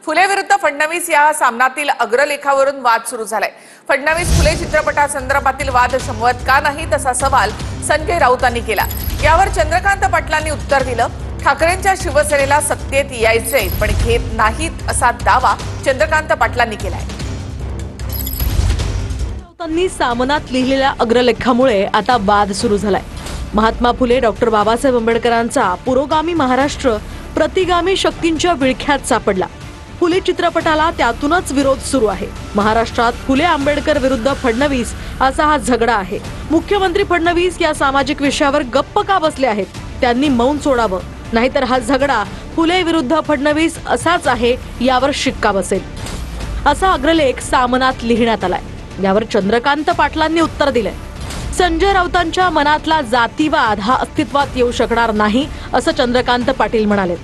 फुले विरुद्ध फडणवीस या सामनातील अग्रलेखावरून वाद सुरू झालाय। फडणवीस फुले चित्रपटासंदर्भातील वाद शमवत का नाही तसा सवाल संजय राऊतांनी केला। यावर चंद्रकांत पाटलांनी उत्तर दिलं, ठाकरेंच्या शिवसेनेला सत्तेत यायचंय पण घेत नाहीत असा दावा चंद्रकांत पाटलांनी केलाय। राऊतांनी सामनात लिहिलेल्या अग्रलेखामुळे आता वाद सुरू झालाय। महात्मा फुले डॉक्टर बाबासाहेब आंबेडकरांचा पुरोगामी महाराष्ट्र प्रतिगामी शक्तींच्या विळख्यात सापडला। फुले चित्रपटाला त्यातूनच विरोध सुरू आहे। महाराष्ट्रात फुले आंबेडकर विरुद्ध फडणवीस असा हा झगडा आहे। मुख्यमंत्री फडणवीस या सामाजिक विषयावर गप्प का बसले आहेत? त्यांनी मौन सोडावं, नाहीतर हा झगडा फुले विरुद्ध फडणवीस असाच आहे यावर शिक्का बसेल, असा अग्रलेख सामनात लिहिण्यात आलाय। यावर चंद्रकांत पाटलांनी उत्तर दिलंय। संजय राऊतांच्या मनातला जातीवाद हा अस्तित्वात येऊ शकणार नाही असं चंद्रकांत पाटील म्हणाले।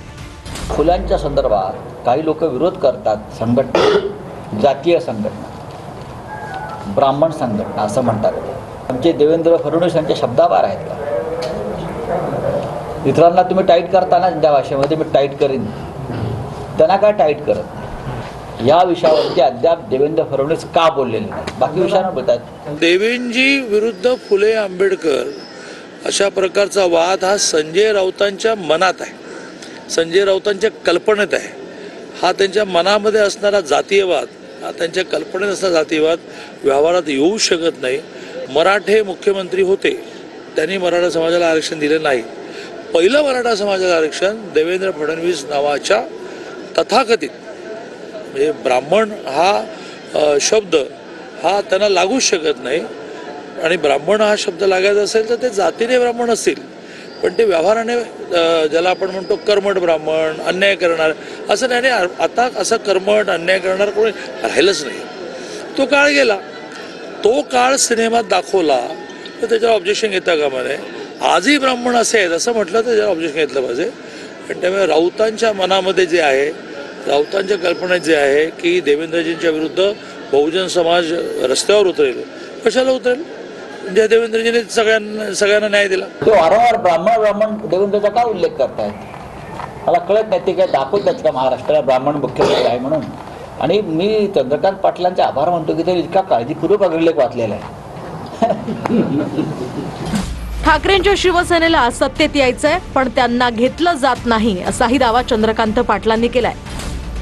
फुलांच्या संदर्भात काही लोक विरोध करतात। संघटना, जातीय संघटना, ब्राह्मण संघटना असं म्हणतात। आमचे देवेंद्र फडणवीस यांच्या शब्दाबार आहेत का? इतरांना तुम्ही टाईट करताना त्या भाषेमध्ये मी टाईट करीन, त्यांना काय टाईट करत नाही। या विषयावरती अद्याप देवेंद्र फडणवीस का बोललेले नाही, बाकी विषयांवर बोलतात। देवेंद्रजी विरुद्ध फुले आंबेडकर अशा प्रकारचा वाद हा संजय राऊतांच्या मनात आहे, संजय राऊतांच्या कल्पनेत आहे। हा त्यांच्या मनामध्ये असणारा जातीयवाद, हा त्यांच्या कल्पनेत असणारा जातीयवाद व्यवहारात येऊ शकत नाही। मराठे मुख्यमंत्री होते, त्यांनी मराठा समाजाला आरक्षण दिले नाही। पहिलं मराठा समाजाला आरक्षण देवेंद्र फडणवीस नावाच्या तथाकथित म्हणजे ब्राह्मण हा शब्द हा त्यांना लागूच शकत नाही। आणि ब्राह्मण हा शब्द लागायचा असेल तर ते जातीने ब्राह्मण असतील, पण ते व्यवहाराने ज्याला आपण म्हणतो कर्मठ ब्राह्मण, अन्याय करणार असं नाही। आता असं कर्मठ अन्याय करणार कोणी राहिलंच नाही। तो काळ गेला, तो काळ सिनेमात दाखवला तर त्याच्यावर ऑब्जेक्शन घेता कामा नये। आजही ब्राह्मण असे आहेत असं म्हटलं तर त्याच्यावर ऑब्जेक्शन घेतलं पाहिजे। पण त्यामुळे राऊतांच्या मनामध्ये जे आहे, राऊतांच्या कल्पनेत जे आहे की देवेंद्रजींच्या विरुद्ध बहुजन समाज रस्त्यावर उतरेल, कशाला उतरेल? म्हणजे देवेंद्रजीने सगळ्यांना न्याय दिला। तो वारंवार ब्राह्मण देवेंद्रचा का उल्लेख करतायत? मला कळत नाही, ते काय दाखवतात का महाराष्ट्राला ब्राह्मण मुख्यमंत्री आहे म्हणून? आणि मी चंद्रकांत पाटलांचे आभार मानतो की ते इतका काळजीपूर्वक अग्रलेख वाचलेला आहे। ठाकरेंच्या शिवसेनेला सत्तेत यायचंय पण त्यांना घेतलं जात नाही असाही दावा चंद्रकांत पाटलांनी केलाय।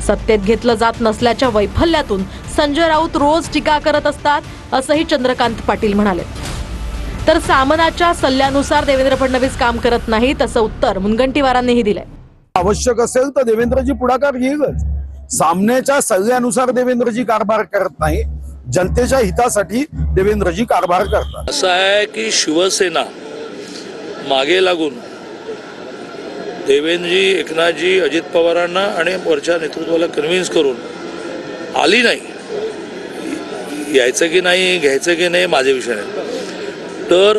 सत्तेत घेतलं जात नसल्याच्या वैफल्यातून संजय राऊत रोज टीका करत असतात असंही चंद्रकांत पाटील म्हणाले। तर सामनाच्या सल्ल्यानुसार देवेंद्र फडणवीस काम करत नाही तसं उत्तर मुनगंटीवारांनीही दिलंय। आवश्यक असेल तर देवेंद्रजी पुढाकार घेईलच। सामन्याच्या सल्ल्यानुसार देवेंद्रजी कारभार करत नाही, जनतेच्या हितासाठी देवेंद्रजी कारभार करतात। असं आहे की शिवसेना मागे लागून देवेंद्रजी, एकनाथजी, अजित पवारांना आणि वरच्या नेतृत्वाला कन्व्हिन्स करून आली नाही। यायचं की नाही, घ्यायचं की नाही माझे विषय नाही। तर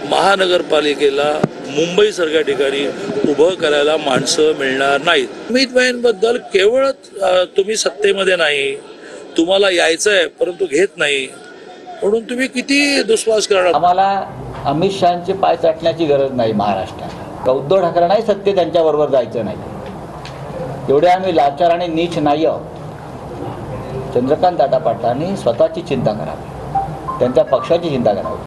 महानगरपालिकेला मुंबईसारख्या ठिकाणी उभं करायला माणसं मिळणार नाहीत। अमित भाईंबद्दल केवळ तुम्ही सत्तेमध्ये नाही, तुम्हाला यायचंय परंतु घेत नाही म्हणून तुम्ही किती दुस्वास करणार? आम्हाला अमित शहाचे पाय चाटण्याची गरज नाही महाराष्ट्रात। उद्धव ठाकरे नाही सत्य त्यांच्याबरोबर जायचं नाही, एवढे आम्ही लाचार आणि नीच नाही आहोत। चंद्रकांत दादा पाटलांनी स्वतःची चिंता करावी, त्यांच्या पक्षाची चिंता करावी।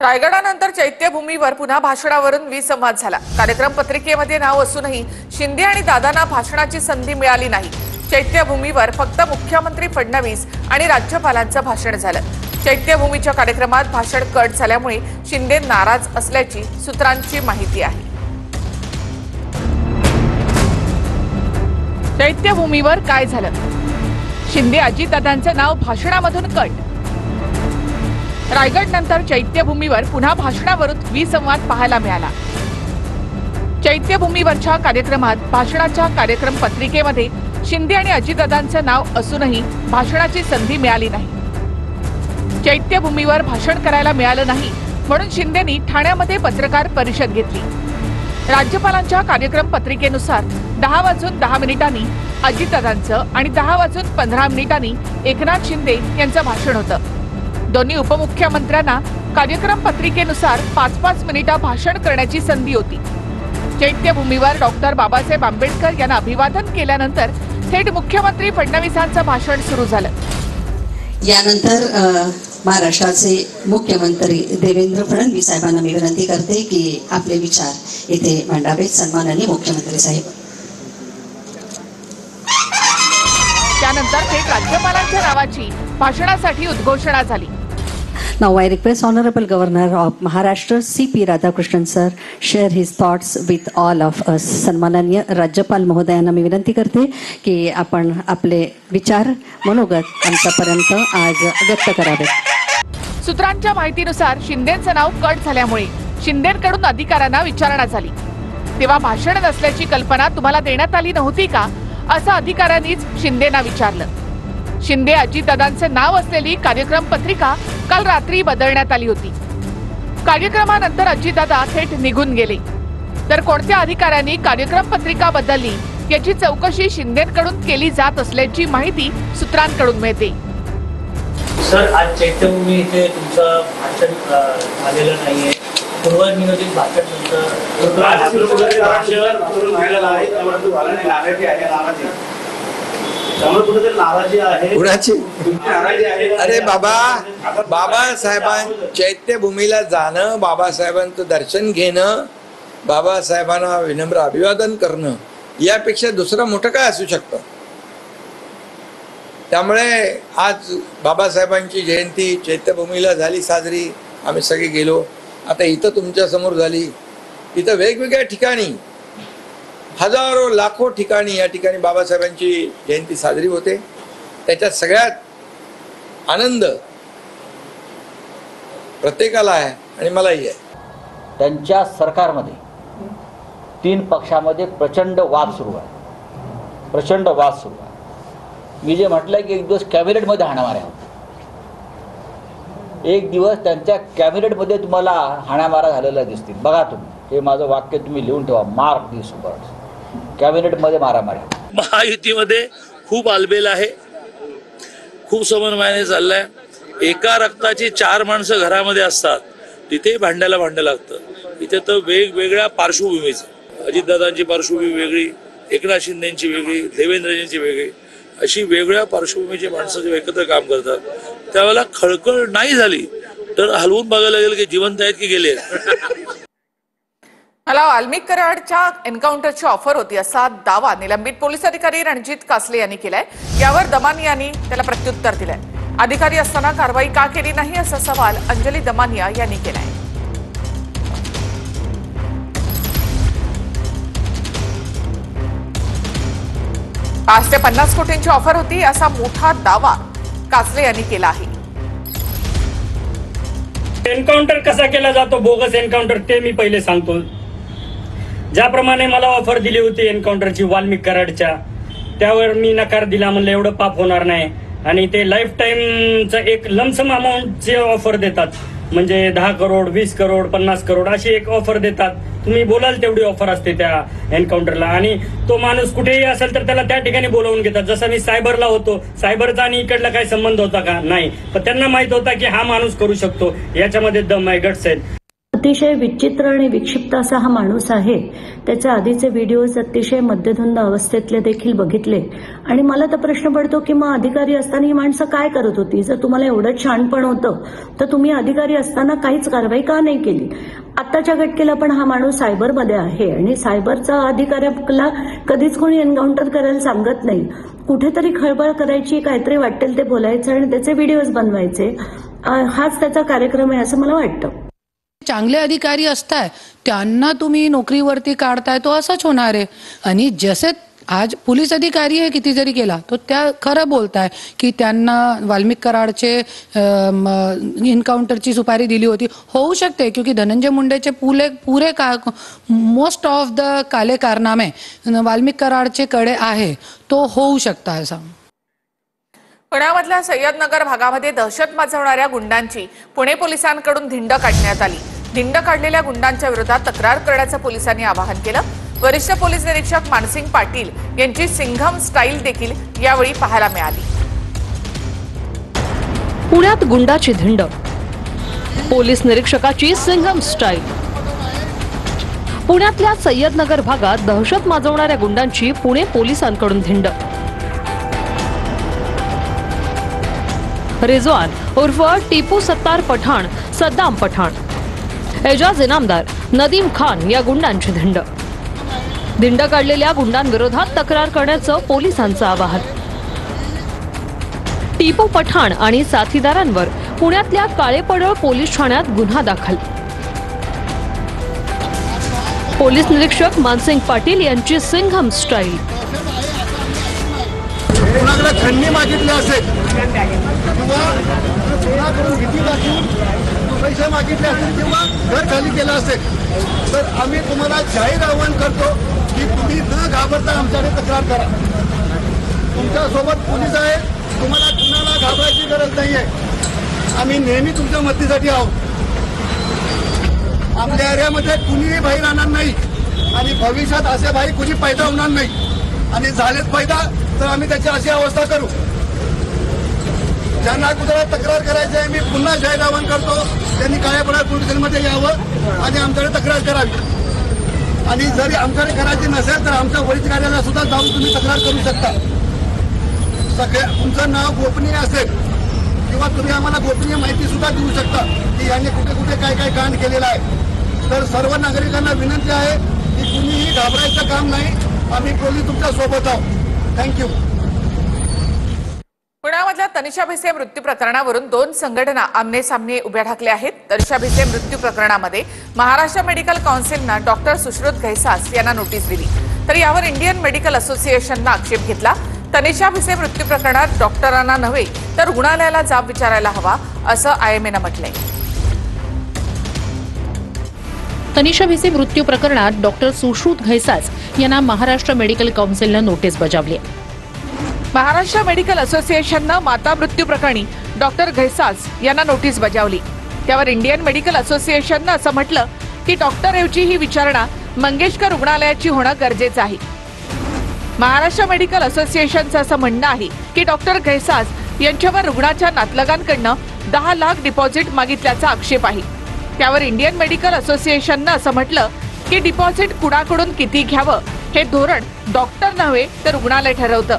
रायगडानंतर चैत्यभूमीवर पुन्हा भाषणावरून विसंवाद झाला। कार्यक्रम पत्रिकेमध्ये नाव असूनही शिंदे आणि दादांना भाषणाची संधी मिळाली नाही। चैत्यभूमीवर फक्त मुख्यमंत्री फडणवीस आणि राज्यपालांचं भाषण झालं। चैत्यभूमीच्या कार्यक्रमात भाषण कट झाल्यामुळे शिंदे नाराज असल्याची सूत्रांची माहिती आहे। चैत्यभूमीवर काय झालं? शिंदे अजितदादांचं नाव भाषणामधून कट। रायगड नंतर चैत्यभूमीवर पुन्हा भाषणावरून विसंवाद पाहायला मिळाला। चैत्यभूमीवरच्या कार्यक्रमात भाषणाच्या कार्यक्रम पत्रिकेमध्ये शिंदे आणि अजितदादांचं नाव असूनही भाषणाची संधी मिळाली नाही। चैत्यभूमीवर भाषण करायला मिळालं नाही म्हणून शिंदेनी ठाण्यामध्ये पत्रकार परिषद घेतली। राज्यपालांच्या कार्यक्रम पत्रिकेनुसार 10:10 अजितदादांचं आणि 10:15 एकनाथ शिंदे यांचं भाषण होतं। दोन्ही उपमुख्यमंत्र्यांना कार्यक्रम पत्रिकेनुसार 5-5 मिनिटं भाषण करण्याची संधी होती। चैत्यभूमीवर डॉक्टर बाबासाहेब आंबेडकर यांना अभिवादन केल्यानंतर थेट मुख्यमंत्री फडणवीसांचं भाषण सुरू झालं. यानंतर महाराष्ट्राचे मुख्यमंत्री देवेंद्र फडणवीस साहेबांना मी विनंती करते की आपले विचार इथे मांडावेत. सन्माननीय मुख्यमंत्री साहेब. त्यानंतर थेट राज्यपालांच्या नावाची भाषणासाठी उद्घोषणा झाली. Now I request Honorable Governor of Maharashtra C.P. Radhakrishnan sir share his thoughts with all of us. सन्माननीय राज्यपाल महोदयांना मी विनंती करते की आपण आपले विचार मनोगत आमच्यापर्यंत आज व्यक्त करावे. सूत्रांच्या माहितीनुसार शिंदेचं नाव कट झाल्यामुळे शिंदेकडून अधिकाऱ्यांना विचारणा झाली. तेव्हा भाषण नसल्याची कल्पना तुम्हाला देण्यात आली नव्हती का, असं अधिकाऱ्यांनीच शिंदेना विचारलं. शिंदे अजितदादांचे नाव असलेली कार्यक्रम पत्रिका काल रात्री बदलण्यात आली होती. कार्यक्रमानंतर अजितदादा थेट निघून गेले. तर कोणत्या अधिकाऱ्यांनी कार्यक्रम पत्रिका बदलली याची चौकशी शिंदेकडून केली जात असल्याची माहिती सूत्रांकडून मिळते. सर, आज चैत्यभूमी इथे तुमचं भाषण झालेलं नाहीये. पूर्वनियोजित भाषण अरे बाबासाहेबां चैत्यभूमीला जाणं, बाबासाहेबांचं दर्शन घेणं, बाबासाहेबांना विनम्र अभिवादन करणं यापेक्षा दुसरं मोठं काय असू शकतं. त्यामुळे आज बाबासाहेबांची जयंती चैत्यभूमीला झाली साजरी. आम्ही सगळे गेलो. आता इथं तुमच्या समोर झाली. इथं वेगवेगळ्या ठिकाणी हजारो लाखो ठिकाणी या ठिकाणी बाबासाहेबांची जयंती साजरी होते. त्याच्यात सगळ्यात आनंद प्रत्येकाला आहे आणि मलाही आहे. त्यांच्या सरकारमध्ये 3 पक्षामध्ये प्रचंड वाद सुरू आहे. मी जे म्हटलं की एक दिवस कॅबिनेटमध्ये हाणामाऱ्या होत्या. एक दिवस त्यांच्या कॅबिनेटमध्ये तुम्हाला हाणामारा झालेला दिसतील. बघा तुम्ही, हे माझं वाक्य तुम्ही लिहून ठेवा. मार्क दिस वर्ड्स. कॅबिनेटमध्ये मारामाऱ्या. महायुतीमध्ये खूप आलबेल आहे, खूप समन्वयाने चाललाय. एका रक्ताची 4 माणसं घरामध्ये असतात, तिथे भांडायला लागतं. इथे तर वेगवेगळ्या पार्श्वभूमीचं, अजितदादांची पार्श्वभूमी वेगळी, एकनाथ शिंदेची वेगळी, देवेंद्रजींची वेगळी, अशी वेगळ्या पार्श्वभूमीची माणसं जेव्हा एकत्र काम करतात त्यावेळेला खळखळ नाही झाली तर हलवून बघायला गेलं की जिवंत आहेत की गेले. मला वाल्मिक कराडच्या एन्काउंटरची ऑफर होती असा दावा निलंबित पोलीस अधिकारी रणजित कासले यांनी केलाय. यावर दमानियांनी त्याला प्रत्युत्तर दिलंय. अधिकारी असताना कारवाई का केली नाही असा सवाल अंजली दमानिया यांनी केलाय. 5 ते 50 कोटींची ऑफर होती असा मोठा दावा कासले यांनी केला आहे. एन्काउंटर कसा केला जातो, बोगस एन्काउंटर, ते मी पहिले सांगतो. ज्याप्रमाणे मला ऑफर दिली होती एन्काउंटरची वाल्मिक कराडच्या, त्यावर मी नकार दिला. म्हणलं एवढं पाप होणार नाही. आणि ते लाईफ टाईमचं एक लमसम अमाऊंटची ऑफर देतात, म्हणजे 10 करोड, 20 करोड, 50 करोड अशी एक ऑफर देतात. तुम्ही बोलाल तेवढी ऑफर असते त्या एन्काउंटरला. आणि तो माणूस कुठेही असेल तर त्याला त्या ठिकाणी बोलावून घेतात. जसं मी सायबरला होतो, सायबरचा आणि इकडला काही संबंध होता का? नाही. पण त्यांना माहित होता की हा माणूस करू शकतो, याच्यामध्ये दम आहे, गट्स आहेत. अतिशय विचित्र आणि विक्षिप्त असा हा माणूस आहे. त्याचे आधीचे व्हिडिओज अतिशय मध्यधुंद अवस्थेतले देखील बघितले आणि मला तर प्रश्न पडतो की मग अधिकारी असताना ही माणसं काय करत होती? जर तुम्हाला एवढं छानपण होतं तर तुम्ही अधिकारी असताना काहीच कारवाई का नाही केली? आत्ताच्या घटकेला पण हा माणूस सायबरमध्ये आहे आणि सायबरचा अधिकाऱ्याला कधीच कोणी एन्काउंटर करायला सांगत नाही. कुठेतरी खळबळ करायची, काहीतरी वाटेल ते बोलायचं आणि त्याचे व्हिडिओज बनवायचे, हाच त्याचा कार्यक्रम आहे असं मला वाटतं. चांगले अधिकारी असताय त्यांना तुम्ही नोकरीवरती काढताय, तो असंच होणार आहे. आणि जसे आज पोलीस अधिकारी आहे किती जरी केला तो त्या खरं बोलताय की त्यांना वाल्मिक कराडचे एन्काउंटरची सुपारी दिली होती. होऊ शकते क्योंकि धनंजय मुंडेचे पुरे मोस्ट ऑफ द काले कारनामे वाल्मिक कराडचे कडे आहे, तो होऊ शकता असं. पुण्यामधल्या सय्यदनगर भागामध्ये दहशत माजवणाऱ्या गुंडांची पुणे पोलिसांकडून धिंड काढण्यात आली. धिंड काढलेल्या गुंडांच्या विरोधात तक्रार करण्याचं पोलिसांनी आवाहन केलं. वरिष्ठ पोलीस निरीक्षक मानसिंग पाटील यांची सिंघम स्टाईल देखील यावेळी पाहायला मिळाली. पुण्यात गुंडाची धिंड, पोलीस निरीक्षकाची सिंघम स्टाईल. पुण्यातल्या सय्यदनगर भागात दहशत माजवणाऱ्या गुंडांची पुणे पोलिसांकडून धिंड. रिजवान उर्फ टिपू सत्तार पठाण सद्दाम पठाण, एजाज इनामदार, नदीम खान या गुंडांची धिंड काढलेल्या गुंडांविरोधात तक्रार करण्याचं पोलिसांचं आवाहन. टिपू पठाण आणि साथीदारांवर पुण्यातल्या काळेपडळ पोलीस ठाण्यात गुन्हा दाखल. पोलीस निरीक्षक मानसिंग पाटील यांची सिंघम स्टाईल. कुणाकडे खंडणी मागितली असेल किंवा कुणाकडून भीती दाखवून पैसे मागितले असतील किंवा घर खाली केलं असेल तर आम्ही तुम्हाला जाहीर आवाहन करतो की तुम्ही न घाबरता आमच्याकडे तक्रार करा. तुमच्यासोबत पोलीस आहे, तुम्हाला कुणाला घाबरायची गरज नाही आहे. आम्ही नेहमी तुमच्या मदतीसाठी आहोत. आपल्या एरियामध्ये कुणीही बाहेर राहणार नाही आणि भविष्यात असे भाई कुणी पैदा होणार नाही आणि झालेच पैदा तर आम्ही त्याची अशी अवस्था करू. ज्यांना कुठला तक्रार करायची आहे मी पुन्हा जाहीर आवाहन करतो त्यांनी काळेपडळ पोलीस स्टेशनमध्ये यावं आणि आमच्याकडे तक्रार करावी. आणि जरी आमच्याकडे करायची नसेल तर आमच्या वरिष्ठ कार्यालयाला सुद्धा जाऊन तुम्ही तक्रार करू शकता. सगळ्या तुमचं नाव गोपनीय असेल किंवा तुम्ही आम्हाला गोपनीय माहिती सुद्धा देऊ शकता की यांनी कुठे कुठे काय काय कांड केलेलं आहे. तर सर्व नागरिकांना विनंती आहे की कुणीही घाबरायचं काम नाही. आम्ही पोलीस तुमच्या सोबत आहोत. थँक्यू. पुण्यामधल्या तनिषा भिसे मृत्यू प्रकरणावरून 2 संघटना आमने सामने उभ्या ठाकल्या आहेत. तनिषा भिसे मृत्यू प्रकरणामध्ये महाराष्ट्र मेडिकल काउन्सिलनं डॉक्टर सुश्रुत घैसास यांना नोटीस दिली, तर यावर इंडियन मेडिकल असोसिएशननं आक्षेप घेतला. तनिषा भिसे मृत्यू प्रकरणात डॉक्टरांना नव्हे तर रुग्णालयाला जाब विचारायला हवा असं आयएमएनं म्हटलंय. तनिषा भिसे मृत्यू प्रकरणात डॉक्टर सुश्रुत घैसास यांना महाराष्ट्र मेडिकल काउन्सिलनं नोटीस बजावली. महाराष्ट्र मेडिकल असोसिएशननं माता मृत्यू प्रकरणी डॉक्टर घैसास यांना नोटीस बजावली. त्यावर इंडियन मेडिकल असोसिएशननं असं म्हटलं की डॉक्टरऐवजी ही विचारणा मंगेशकर रुग्णालयाची होणं गरजेचं आहे. महाराष्ट्र मेडिकल असोसिएशनचं असं म्हणणं आहे की डॉक्टर घैसास यांच्यावर रुग्णाच्या नातलगांकडनं 10 लाख डिपॉझिट मागितल्याचा आक्षेप आहे. त्यावर इंडियन मेडिकल असोसिएशननं असं म्हटलं की डिपॉझिट कुणाकडून किती घ्यावं हे धोरण डॉक्टर नव्हे तर रुग्णालय ठरवतं.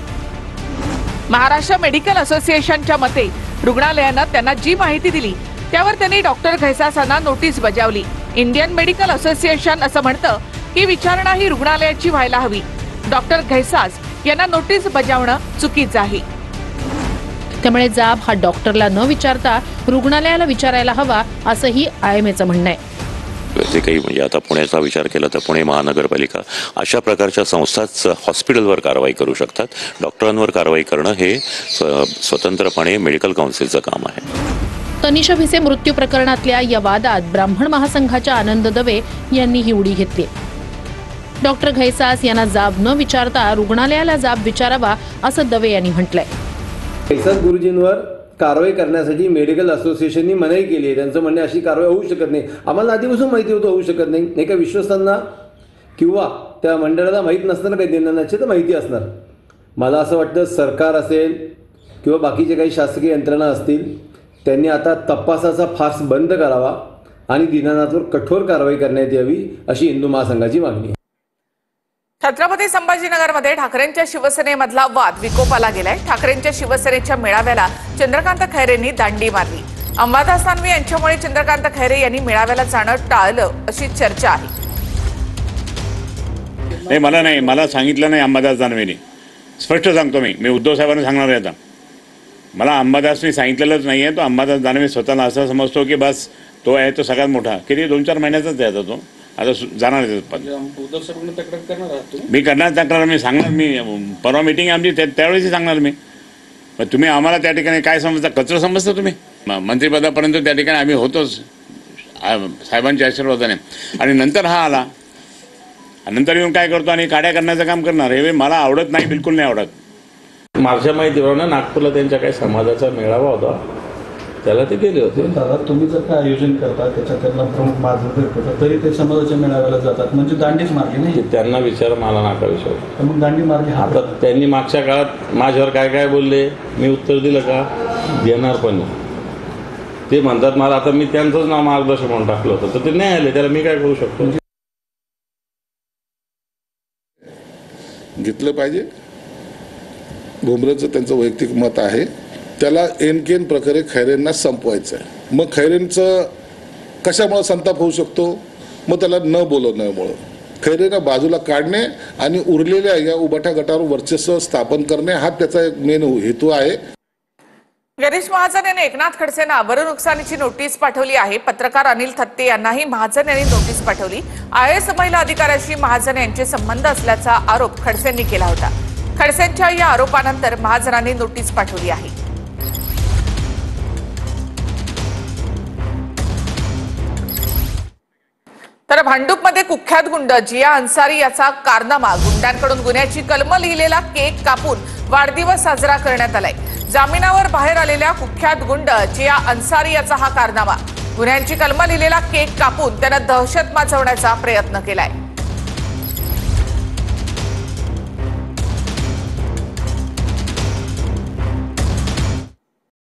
महाराष्ट्र मेडिकल असोसिएशनच्या मते रुग्णालयानं त्यांना जी माहिती दिली त्यावर त्यांनी डॉक्टर घैसासांना नोटीस बजावली. इंडियन मेडिकल असोसिएशन असं म्हणतं की विचारणा ही रुग्णालयाची व्हायला हवी. डॉक्टर घैसास यांना नोटीस बजावणं चुकीचं आहे. त्यामुळे जाब हा डॉक्टरला न विचारता रुग्णालयाला विचारायला हवा असंही आयएमएचं म्हणणं आहे. जे काही म्हणजे आता पुण्याचा विचार केला तर पुणे महानगरपालिका अशा प्रकारच्या संस्थाच हॉस्पिटलवर कारवाई करू शकतात. डॉक्टरांवर कारवाई करणं हे स्वतंत्रपणे मेडिकल काउन्सिलचं काम आहे. तनिषा भिसे मृत्यू प्रकरणातल्या या वादात ब्राह्मण महासंघाच्या आनंद दवे यांनी ही उडी घेतली. डॉक्टर घैसास यांना जाब न विचारता रुग्णालयाला जाब विचारावा असं दवे यांनी म्हटलंय. घैसास गुरुजींवर कारवाई करण्यासाठी मेडिकल असोसिएशननी मनाई केली आहे. त्यांचं म्हणणे अशी कारवाई होऊ शकत नाही. आम्हाला आधीपासून माहिती होतं होऊ शकत नाही. एका विश्वस्तांना किंवा त्या मंडळाला माहीत नसताना काही देण्याची तर माहिती असणार. मला असं वाटतं सरकार असेल किंवा बाकीचे काही शासकीय यंत्रणा असतील त्यांनी आता तपासाचा फार्स बंद करावा आणि दीनानाथवर कठोर कारवाई करण्यात यावी अशी हिंदू महासंघाची मागणी आहे. छत्रपती संभाजीनगरमध्ये ठाकरेंच्या शिवसेनेमधला वाद विकोपाला गेलाय. ठाकरेंच्या शिवसेनेच्या मेळाव्याला चंद्रकांत खैरेंनी दांडी मारली. अंबादास दानवे यांच्यामुळे चंद्रकांत खैरे यांनी मेळाव्याला जाणं टाळलं अशी चर्चा आहे. नाही, मला सांगितलं नाही अंबादास दानवेने. स्पष्ट सांगतो मी उद्धव साहेबांना सांगणार आहे. आता मला अंबादासने सांगितलेलंच नाही आहे. तो अंबादास दानवे स्वतःला असं समजतो की बस तो आहे तो सगळ्यात मोठा. किती 2-4 महिन्याचाच आहे तो. आता जाणार मी करणार तक्रार. मी सांगणार. मी परवा मीटिंग आमची त्यावेळेस सांगणार मी. तुम्ही आम्हाला त्या ठिकाणी काय समजता? कचरा समजता तुम्ही? मंत्रिपदापर्यंत त्या ठिकाणी आम्ही होतोच साहेबांच्या आशीर्वादाने. आणि नंतर हा आला. नंतर येऊन काय करतो आणि काड्या करण्याचं काम करणार. हे मला आवडत नाही, बिलकुल नाही आवडत. माझ्या माहितीप्रमाणे नागपूरला त्यांच्या काही समाजाचा मेळावा होता, त्याला ते गेले होते. दादा तुम्ही जर काय आयोजन करता त्याच्यात त्यांना प्रमुख मार्गदर्शक करता तरी ते समाजाच्या मेळाव्याला जातात म्हणजे दांडीच मार्गी नाही. त्यांना विचार, मला नाका विचार. मग दांडी मार्गी आता त्यांनी मागच्या काळात माझ्यावर काय काय बोलले मी उत्तर दिलं का? देणार पण नाही. ते म्हणतात मला आता मी त्यांचंच नाव मार्गदर्शक म्हणून टाकलं होतं तर ते नाही आले. त्याला मी काय करू शकतो? घेतलं पाहिजे. भुमरेचं त्यांचं वैयक्तिक मत आहे. त्याला एनकेन प्रकारे खैरेंना संपवायचं आहे. मग खैरेंचं कशामुळे संताप होऊ शकतो? मग त्याला न बोलवण्यामुळं. खैरेंना बाजूला काढणे आणि उरलेल्या या उबाटा गटावर वर्चस्व स्थापन करणे हा त्याचा एक मेन हेतू आहे. गिरीश महाजन यांनी एकनाथ खडसेंना आबरू नुकसानीची नोटीस पाठवली आहे. पत्रकार अनिल थत्ते यांनाही महाजन यांनी नोटीस पाठवली. IAS महिला अधिकाऱ्याशी महाजन यांचे संबंध असल्याचा आरोप खडसेंनी केला होता. खडसेंच्या या आरोपानंतर महाजनांनी नोटीस पाठवली आहे. तर भांडूपमध्ये कुख्यात गुंड जिया अन्सारी याचा कारनामा. गुंडांकडून गुन्ह्याची कलम लिहिलेला केक कापून वाढदिवस साजरा करण्यात आलाय. जामिनावर बाहेर आलेल्या कुख्यात गुंड जिया अन्सारी याचा हा कारनामा. गुन्ह्यांची कलम लिहिलेला केक कापून त्यानं दहशत माजवण्याचा प्रयत्न केलाय.